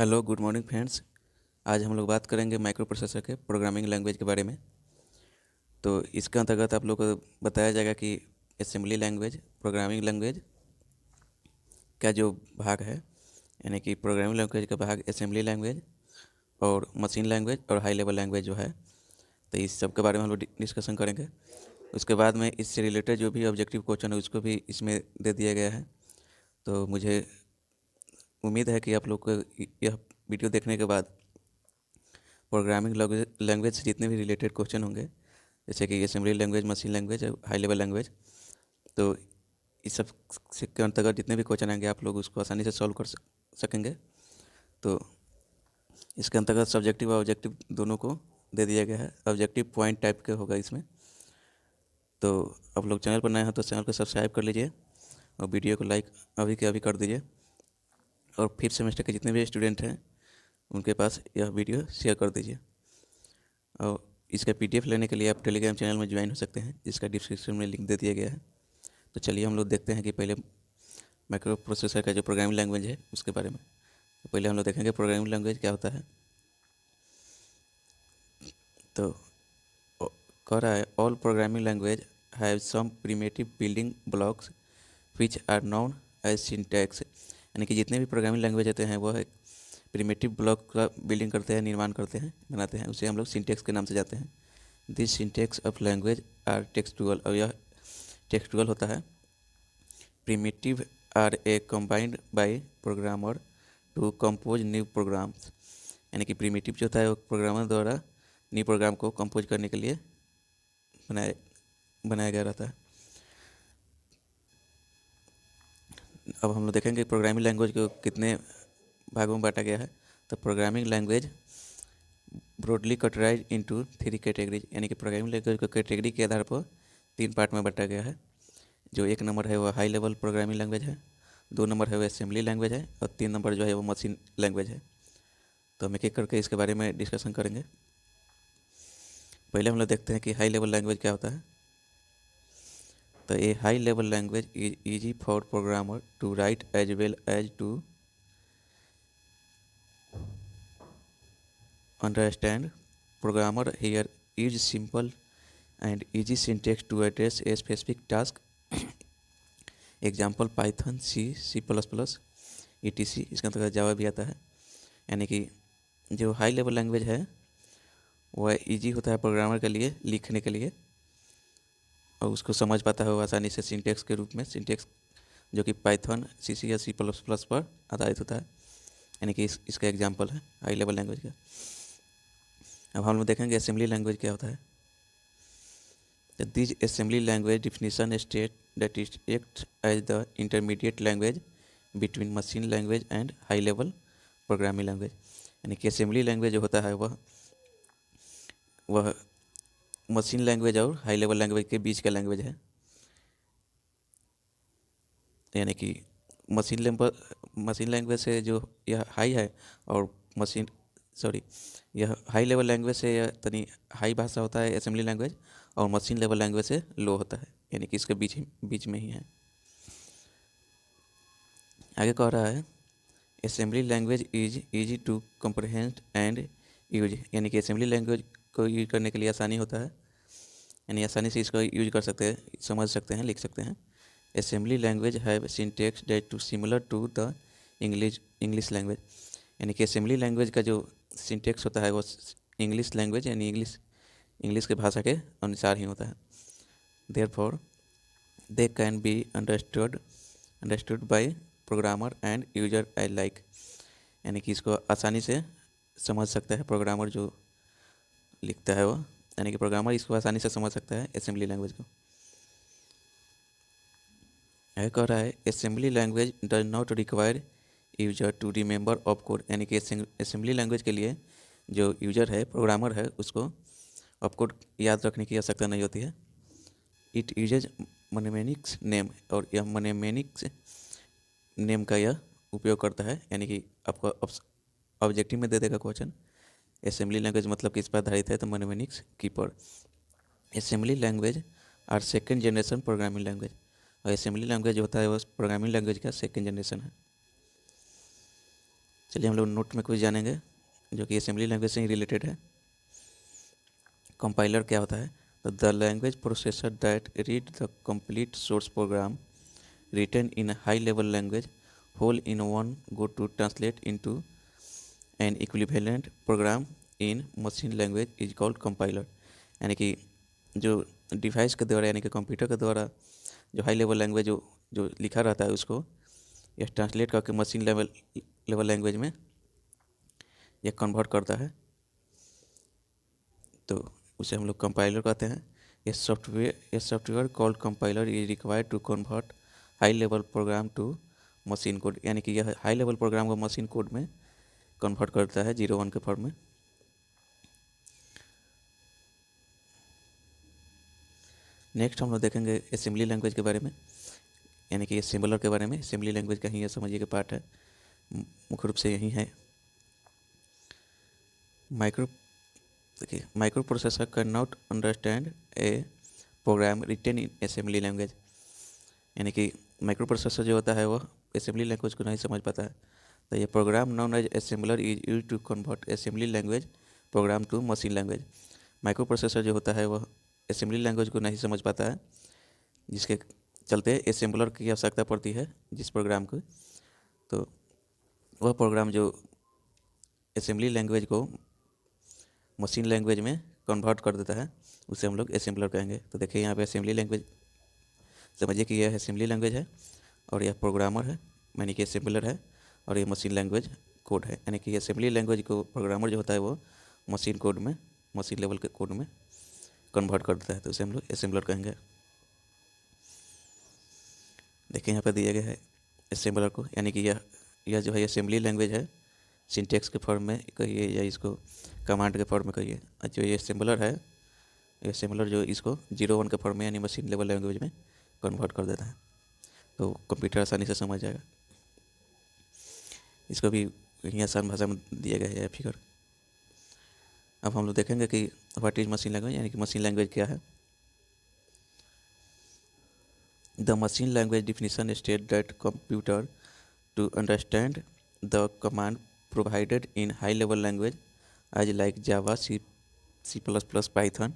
Hello good morning friends. आज हम लोग बात करेंगे माइक्रो प्रोसेसर के प्रोग्रामिंग लैंग्वेज के बारे में। तो इसके अंतर्गत आप लोग को बताया जाएगा कि असेंबली लैंग्वेज, प्रोग्रामिंग लैंग्वेज का जो भाग है, यानी कि प्रोग्रामिंग लैंग्वेज का भाग असेंबली लैंग्वेज और मशीन लैंग्वेज और हाई लेवल लैंग्वेज जो है, तो इस सब के बारे में हम लोग डिस्कशन करेंगे। उसके बाद में इससे रिलेटेड जो भी ऑब्जेक्टिव क्वेश्चन है उसको भी इसमें दे दिया गया है। तो मुझे उम्मीद है कि आप लोग को यह वीडियो देखने के बाद प्रोग्रामिंग लैंग्वेज से जितने भी रिलेटेड क्वेश्चन होंगे, जैसे कि assembly language, machine language, high level language, तो इस सब के अंतर्गत जितने भी क्वेश्चन आएंगे आप लोग उसको आसानी से सॉल्व कर सकेंगे। तो इसके अंतर्गत सब्जेक्टिव और ऑब्जेक्टिव दोनों को दे दिया गया है। ऑब्जेक्टिव पॉइंट टाइप के होगा इसमें। तो आप लोग चैनल पर नए हैं तो चैनल को सब्सक्राइब कर लीजिए और वीडियो को लाइक अभी के अभी कर दीजिए। और फिफ्थ सेमेस्टर के जितने भी स्टूडेंट हैं उनके पास यह वीडियो शेयर कर दीजिए। और इसका पीडीएफ लेने के लिए आप टेलीग्राम चैनल में ज्वाइन हो सकते हैं, जिसका डिस्क्रिप्शन में लिंक दे दिया गया है। तो चलिए हम लोग देखते हैं कि पहले माइक्रो प्रोसेसर का जो प्रोग्रामिंग लैंग्वेज है उसके बारे में। तो पहले हम लोग देखेंगे प्रोग्रामिंग लैंग्वेज क्या होता है। तो कह रहा है all programming language have some primitive building blocks which are known as syntax. यानी कि जितने भी प्रोग्रामिंग लैंग्वेज होते हैं वह प्रिमिटिव ब्लॉक का बिल्डिंग करते हैं, निर्माण करते हैं, बनाते हैं, उसे हम लोग सिंटैक्स के नाम से जाते हैं। This syntax of language are textual, और यह टेक्सटुअल होता है। Primitive are a combined by programmer to compose new programs. यानी कि प्रिमिटिव जो होता है वो प्रोग्रामर द्वारा न्यू प्रोग्राम को कंपोज करने के लिए बनाया बनाया गया रहता है। अब हम लोग देखेंगे प्रोग्रामिंग लैंग्वेज को कितने भागों में बांटा गया है। तो programming language broadly categorise into 3 categories, यानी कि प्रोग्रामिंग लैंग्वेज को कैटेगरी के आधार पर 3 पार्ट में बांटा गया है। जो 1 नंबर है वो हाई लेवल प्रोग्रामिंग लैंग्वेज है, 2 नंबर है वो असेंबली लैंग्वेज है, और 3 नंबर जो है वो मशीन लैंग्वेज है। तो हम एक एक करके इसके बारे में डिस्कशन करेंगे। पहले हम लोग देखते हैं कि हाई लेवल लैंग्वेज क्या होता है। तो a high level language is easy for programmer to write as well as to understand. Programmer here use simple and easy syntax to address a specific task. Example Python, C++, etc। इसके अंतर्गत जावा भी आता है। यानी कि जो high level language है वह इजी होता है प्रोग्रामर के लिए लिखने के लिए, और उसको समझ पाता है वो आसानी से सिंटेक्स के रूप में। सिंटेक्स जो कि पाइथन, C या C++ पर आधारित होता है। यानी कि इसका एग्जाम्पल है हाई लेवल लैंग्वेज का। अब हम लोग देखेंगे असेंबली लैंग्वेज क्या होता है। This assembly language definition state that it act as the intermediate language between machine language and high level programming language. यानी कि असेंबली लैंग्वेज जो होता है वह मशीन लैंग्वेज और हाई लेवल लैंग्वेज के बीच का लैंग्वेज है। यानी कि मशीन लैंग्वेज से जो यह हाई है, और मशीन सॉरी यह हाई लेवल लैंग्वेज से यह तनी हाई भाषा होता है असेंबली लैंग्वेज, और मशीन लेवल लैंग्वेज से लो होता है। यानी कि इसके बीच में ही है। आगे कह रहा है assembly language is easy to comprehend and use. यानी कि असेंबली लैंग्वेज को यूज करने के लिए आसानी होता है, यानी आसानी से इसको यूज कर सकते हैं, समझ सकते हैं, लिख सकते हैं। Assembly language have syntax that to similar to the English language. यानी कि असेंबली लैंग्वेज का जो सिंटेक्स होता है वो इंग्लिश लैंग्वेज यानी इंग्लिश के भाषा के अनुसार ही होता है। Therefore they can be understood by programmer and user like. यानी कि इसको आसानी से समझ सकता है प्रोग्रामर जो लिखता है वो, यानी कि प्रोग्रामर इसको आसानी से समझ सकता है असेंबली लैंग्वेज को। यह कह रहा है assembly language does not require user to remember of code. यानी कि असेंबली लैंग्वेज के लिए जो यूजर है, प्रोग्रामर है, उसको ऑफ कोड याद रखने की आवश्यकता नहीं होती है। इट यूजेज मनेमेनिक्स नेम, और यह मनेमेनिक्स नेम का यह उपयोग करता है। यानी कि आपको ऑब्जेक्टिव में दे देगा क्वेश्चन असेंबली लैंग्वेज मतलब किस पर आधारित है, तो mnemonics keeper. Assembly language are second generation programming language, और असेंबली लैंग्वेज जो होता है वो प्रोग्रामिंग लैंग्वेज का सेकेंड जनरेशन है। चलिए हम लोग नोट में कुछ जानेंगे जो कि असेंबली लैंग्वेज से ही रिलेटेड है। कंपाइलर क्या होता है? तो the language processor that read the complete source program written in high level language whole in one go to translate into an equivalent program in machine language is called compiler. यानी कि जो device के द्वारा यानी कि computer के द्वारा जो हाई लेवल लैंग्वेज जो लिखा रहता है उसको यह ट्रांसलेट करके मशीन लेवल लैंग्वेज में यह कन्वर्ट करता है, तो उसे हम लोग कंपाइलर कहते हैं। ये software called compiler is required to convert high level program to machine code. यानी कि यह हाई लेवल प्रोग्राम को मशीन कोड में कन्वर्ट करता है 0-1 के फॉर्म में। नेक्स्ट हम लोग देखेंगे असेंबली लैंग्वेज के बारे में, यानी कि असेंबलर के बारे में। असेंबली लैंग्वेज का ही यह समझिए कि पार्ट है, मुख्य रूप से यही है। देखिए, microprocessor can not understand a program written in assembly language. यानी कि माइक्रो प्रोसेसर जो होता है वह असेंबली लैंग्वेज को नहीं समझ पाता है। तो ये program known as assembler is use to convert assembly language program to machine language. Microprocessor जो होता है वह असेंबली लैंग्वेज को नहीं समझ पाता है, जिसके चलते असेंबलर की आवश्यकता पड़ती है जिस प्रोग्राम को। तो वह प्रोग्राम जो असेंबली लैंग्वेज को मशीन लैंग्वेज में कन्वर्ट कर देता है उसे हम लोग असेंबलर कहेंगे। तो देखिए यहाँ पे असेंबली लैंग्वेज समझिए कि यह असेंबली लैंग्वेज है और यह प्रोग्रामर है, यानी कि असेंबलर है, और ये मशीन लैंग्वेज कोड है। यानी कि असेंबली लैंग्वेज को प्रोग्रामर जो होता है वो मशीन कोड में, मशीन लेवल के कोड में कन्वर्ट कर देता है, तो उसे हम लोग असेंबलर कहेंगे। देखिए यहाँ पर दिया गया है असेंबलर को, यानी कि यह जो है असेंबली लैंग्वेज है, सिंटेक्स के फॉर्म में कहिए या इसको कमांड के फॉर्म में कहिए। जो ये असेंबलर है, ये असेंबलर जो इसको 0-1 के फॉर्म में यानी मशीन लेवल लैंग्वेज में कन्वर्ट कर देता है, तो कंप्यूटर आसानी से समझ जाएगा। इसको भी यही आसान भाषा में दिया गया है फिगर। अब हम लोग देखेंगे कि व्हाट इज मशीन लैंग्वेज, यानी कि मशीन लैंग्वेज क्या है। The machine language definition state that computer to understand the command provided in high level language as like Java, C++, Python,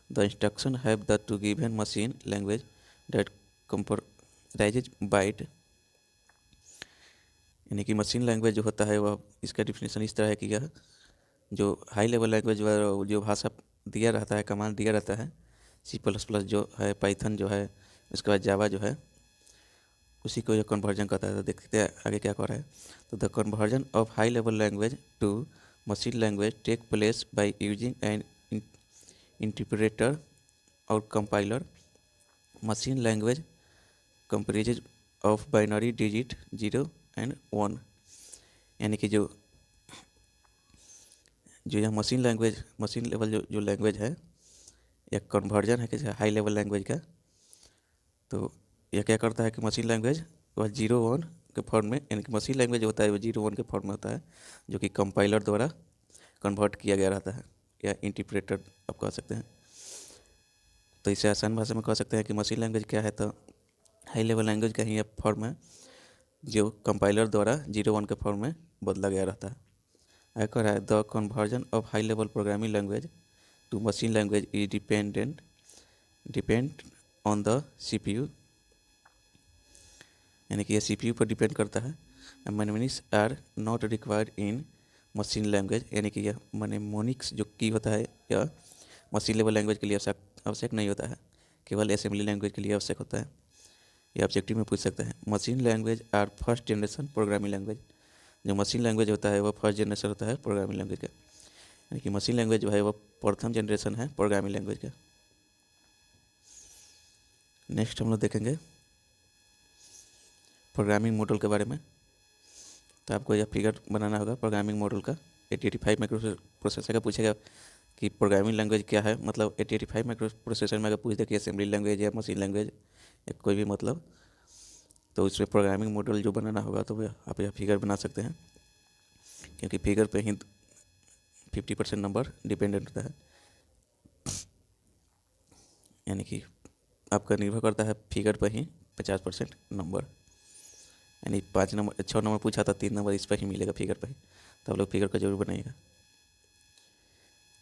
the instruction have the to given machine language that comprises byte. यानी कि machine language जो होता है वह, इसका definition इस तरह है कि यह जो हाई लेवल लैंग्वेज जो भाषा दिया रहता है, कमांड दिया रहता है, C++ जो है, पाइथन जो है, उसके बाद जावा जो है, उसी को यह कन्वर्जन करता है। तो देखते हैं आगे क्या कर रहा है। तो the conversion of high level language to machine language take place by using an interpreter और compiler. Machine language comprises of binary digit 0 and 1। यानी कि जो यह मशीन लेवल जो लैंग्वेज है, यह कन्वर्जन है कि हाई लेवल लैंग्वेज का। तो यह क्या करता है कि मशीन लैंग्वेज वह 0-1 के फॉर्म में, यानी कि मशीन लैंग्वेज होता है वो 0-1 के फॉर्म में होता है, जो कि कंपाइलर द्वारा कन्वर्ट किया गया रहता है, या इंटरप्रेटर आप कह सकते हैं। तो इसे आसान भाषा में कह सकते हैं कि मशीन लैंग्वेज क्या है, तो हाई लेवल लैंग्वेज का ही फॉर्म है जो कंपाइलर द्वारा 0-1 के फॉर्म में बदला गया रहता है। आगे कह रहा है the conversion of high level programming language to machine language is depend on the CPU। यानी कि यह CPU पर डिपेंड करता है। Mnemonics are not required in machine language. यानी कि यह मैनेमोनिक्स जो की होता है यह मशीन लेवल लैंग्वेज के लिए आवश्यक नहीं होता है, केवल असेंबली लैंग्वेज के लिए आवश्यक होता है। यह ऑब्जेक्टिव में पूछ सकता है। Machine language are first generation programming language. जो मशीन लैंग्वेज होता है वह फर्स्ट जनरेशन होता है प्रोग्रामिंग लैंग्वेज का, यानी कि मशीन लैंग्वेज जो है वह प्रथम जनरेशन है प्रोग्रामिंग लैंग्वेज का। नेक्स्ट हम लोग देखेंगे प्रोग्रामिंग मॉडल के बारे में। तो आपको यह फिगर बनाना होगा प्रोग्रामिंग मॉडल का। 8085 माइक्रो प्रोसेसर का पूछेगा कि प्रोग्रामिंग लैंग्वेज क्या है, मतलब 8085 माइक्रो प्रोसेसर में अगर पूछ दे कि असेंबली लैंग्वेज या मशीन लैंग्वेज या कोई भी मतलब, तो उसमें प्रोग्रामिंग मॉडल जो बनाना होगा तो आप यह फिगर बना सकते हैं, क्योंकि फिगर पे ही 50% नंबर डिपेंडेंट होता है। यानी कि आपका निर्भर करता है फिगर पर ही 50% नंबर। यानी 5 नंबर 6 नंबर पूछा था, 3 नंबर इस पर ही मिलेगा, फिगर पर ही। तो आप लोग फिगर का जरूर बनाइएगा।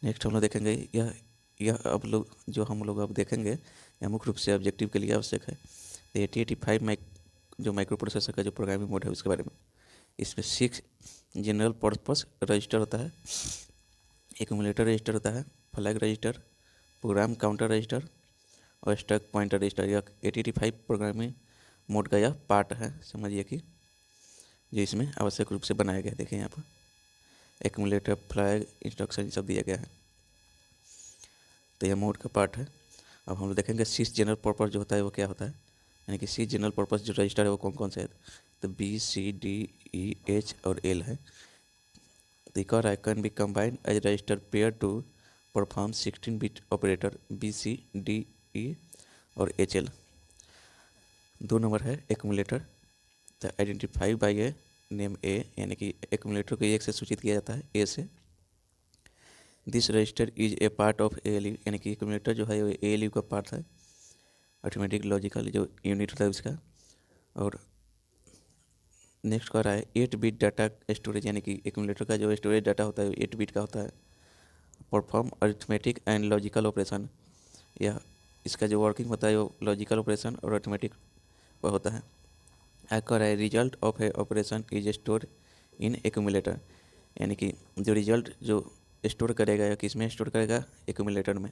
नेक्स्ट हम लोग देखेंगे यह अब लोग जो हम लोग अब देखेंगे यह मुख्य रूप से ऑब्जेक्टिव के लिए आवश्यक है। 8085 जो माइक्रो प्रोसेसर का जो प्रोग्रामिंग मोड है उसके बारे में। इसमें 6 जनरल पर्पस रजिस्टर होता है, एक्यूमुलेटर रजिस्टर होता है, flag register, program counter register और स्टैक पॉइंटर रजिस्टर। यह 8085 प्रोग्रामिंग मोड का यह पार्ट है, समझिए कि जो इसमें आवश्यक रूप से बनाया गया है। देखिए यहाँ पर एक्यूमुलेटर, फ्लैग, इंस्ट्रक्शन सब दिया गया है, तो यह मोड का पार्ट है। अब हम लोग देखेंगे 6 जनरल पर्पस जो होता है वो क्या होता है, यानी कि 6 जनरल पर्पस जो रजिस्टर है वो कौन कौन से है। तो B, C, D, E, H और L है। The core can be combined as register pair to perform 16-bit operator B, C, D, E और HL। 2 नंबर है accumulator, the identify by a name A, यानी कि accumulator को एक से सूचित किया जाता है, ए से। This register is a part of ALU, यानी कि एक्यूमुलेटर जो है वो ALU का पार्ट है, ऑटोमेटिक लॉजिकल जो यूनिट होता है उसका। और नेक्स्ट कह रहा है 8 बिट डाटा स्टोरेज, यानी कि एक्यूमुलेटर का जो स्टोरेज डाटा होता है 8 बिट का होता है। Perform arithmetic and logical operation, यह इसका जो वर्किंग होता है वो लॉजिकल ऑपरेशन और अरिथमेटिक पर होता है। आगे कह रहा है result of A operation is store in accumulator, यानी कि जो रिजल्ट जो स्टोर करेगा या किस में स्टोर करेगा, एक्यूमुलेटर में।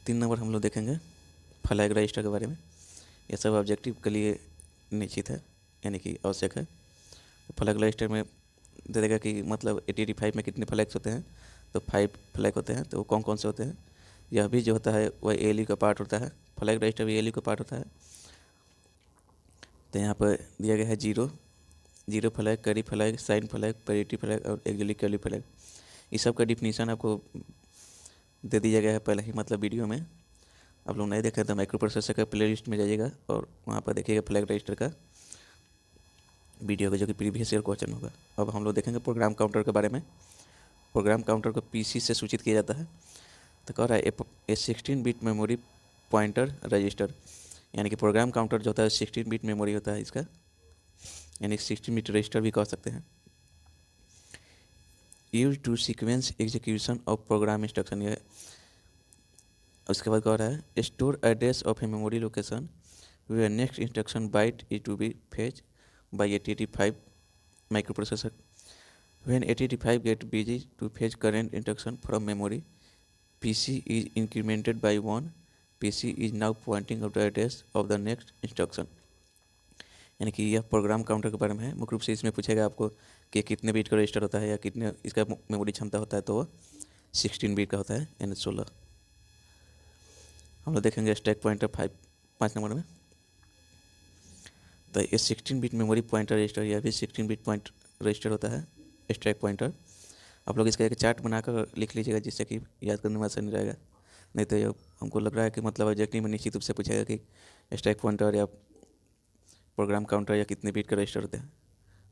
3 नंबर हम लोग देखेंगे फ्लैग रजिस्टर के बारे में। यह सब ऑब्जेक्टिव के लिए निश्चित है, यानी कि आवश्यक है। तो फ्लैग रजिस्टर में दे देगा कि मतलब 8085 में कितने फ्लैग्स होते हैं, तो 5 फ्लैग होते हैं। तो वो कौन कौन से होते हैं, यह भी जो होता है वह ALU का पार्ट होता है, फ्लैग रजिस्टर भी ALU का पार्ट होता है। तो यहाँ पर दिया गया है zero flag, carry flag, sign flag, parity flag और एक्जुअली कर्ली फ्लैग। इस सब का डिफिनीशन आपको दे दिया गया है पहले ही, मतलब वीडियो में। आप लोग नहीं देखें तो माइक्रो प्रोसेसर का प्ले लिस्ट में जाइएगा और वहाँ पर देखिएगा फ्लैग रजिस्टर का वीडियो का, जो कि प्रीवियस ईयर क्वेश्चन होगा। अब हम लोग देखेंगे प्रोग्राम काउंटर के बारे में। प्रोग्राम काउंटर को PC से सूचित किया जाता है। तो कह रहा है ए 16 बिट मेमोरी पॉइंटर रजिस्टर, यानी कि प्रोग्राम काउंटर जो होता है 16 बिट मेमोरी होता है इसका, यानी 16 बिट रजिस्टर भी कह सकते हैं। Use to sequence execution of program instruction, यह उसके बाद कह रहा है store address of a memory location where next instruction byte is to be fetch by 8085 microprocessor. When 8085 get busy to fetch current instruction from memory, PC is incremented by 1. PC is now pointing out the address of the next instruction. यानी कि यह program counter के बारे में है। मुख्य रूप से इसमें पूछेगा आपको कि कितने बीट का रजिस्टर होता है या कितने इसका मेमोरी क्षमता होता है, तो वह 16 बिट का होता है, यानी 16। हम लोग देखेंगे स्टैक पॉइंटर 5 नंबर में। तो ये 16 बिट मेमोरी पॉइंटर रजिस्टर, यह भी 16 बिट पॉइंट रजिस्टर होता है, स्टैक पॉइंटर। आप लोग इसका एक चार्ट बनाकर लिख लीजिएगा जिससे कि याद करने में आसानी रहेगा। नहीं तो ये हमको लग रहा है कि मतलब ऑब्जेक्टिव में निश्चित रूप से पूछेगा कि स्टैक पॉइंटर या प्रोग्राम काउंटर या कितने बिट का रजिस्टर होते हैं।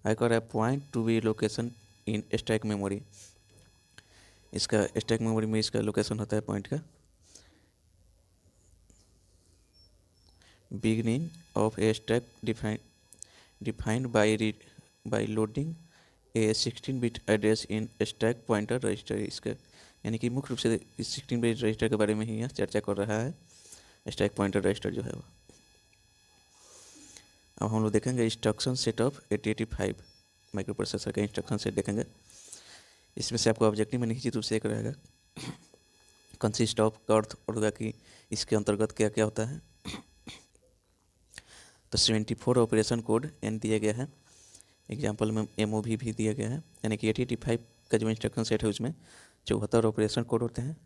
आई कह रहा है point to be location in stack memory, इसका स्टैक मेमोरी में इसका लोकेशन होता है पॉइंट का। Beginning of A stack defined by loading A 16 bit address in stack pointer register, इसका यानी कि मुख्य रूप से इस 16 बिट रजिस्टर के बारे में ही यह चर्चा कर रहा है, स्टैक पॉइंटर रजिस्टर जो है वो। अब हम लोग देखेंगे instruction set of 8085 micro processor का इंस्ट्रक्शन सेट देखेंगे। इसमें से आपको ऑब्जेक्टिव में निश्चित रूप से एक रहेगा कंसिस्ट ऑफ का अर्थ होगा कि इसके अंतर्गत क्या क्या होता है। तो 74 ऑपरेशन कोड एन दिया गया है, एग्जाम्पल में MOV भी दिया गया है, यानी कि 8085 का जो इंस्ट्रक्शन सेट है उसमें 74 ऑपरेशन कोड होते हैं,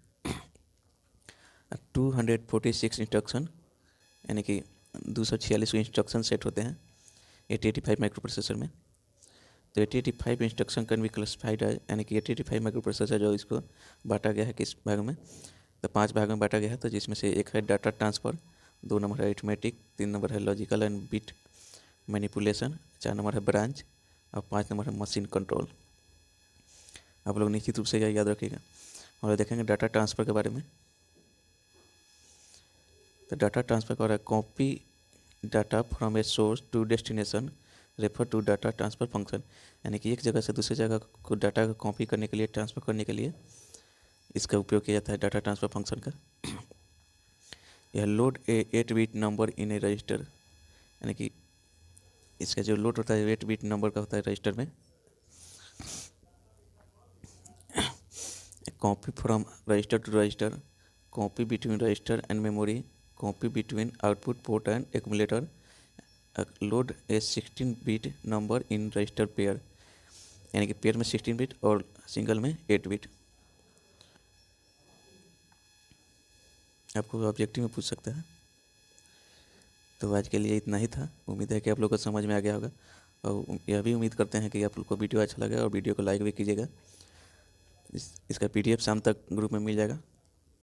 246 इंस्ट्रक्शन, यानी कि 246 इंस्ट्रक्शन सेट होते हैं 8085 माइक्रो प्रोसेसर में। तो 8085 इंस्ट्रक्शन कैन बी क्लासिफाइड है, यानी कि 8085 माइक्रो प्रोसेसर जो इसको बांटा गया है किस भाग में, तो 5 भाग में बांटा गया है। तो जिसमें से एक है डाटा ट्रांसफ़र, 2 नंबर है अरिथमेटिक, 3 नंबर है logical and bit manipulation, 4 number है ब्रांच और 5 नंबर है मशीन कंट्रोल। आप लोग निश्चित रूप से यह याद रखिएगा। हम लोग देखेंगे डाटा ट्रांसफ़र के बारे में। तो डाटा ट्रांसफ़र का copy data from a source to destination refer to data transfer function, यानी कि एक जगह से दूसरी जगह को डाटा को कॉपी करने के लिए, ट्रांसफ़र करने के लिए इसका उपयोग किया जाता है डाटा ट्रांसफ़र फंक्शन का। यह load A 8 bit number in A register, यानी कि इसका जो लोड होता है 8 बिट नंबर का होता है रजिस्टर में। Copy from register to register, copy between register and memory, copy between output port and accumulator, load a 16 bit number in register pair, यानी कि पेयर में 16 बिट और सिंगल में 8 बिट। आपको ऑब्जेक्टिव में पूछ सकता है। तो आज के लिए इतना ही था। उम्मीद है कि आप लोग को समझ में आ गया होगा, और यह भी उम्मीद करते हैं कि आप लोग को वीडियो अच्छा लगा और वीडियो को लाइक भी कीजिएगा। इसका PDF शाम तक ग्रुप में मिल जाएगा।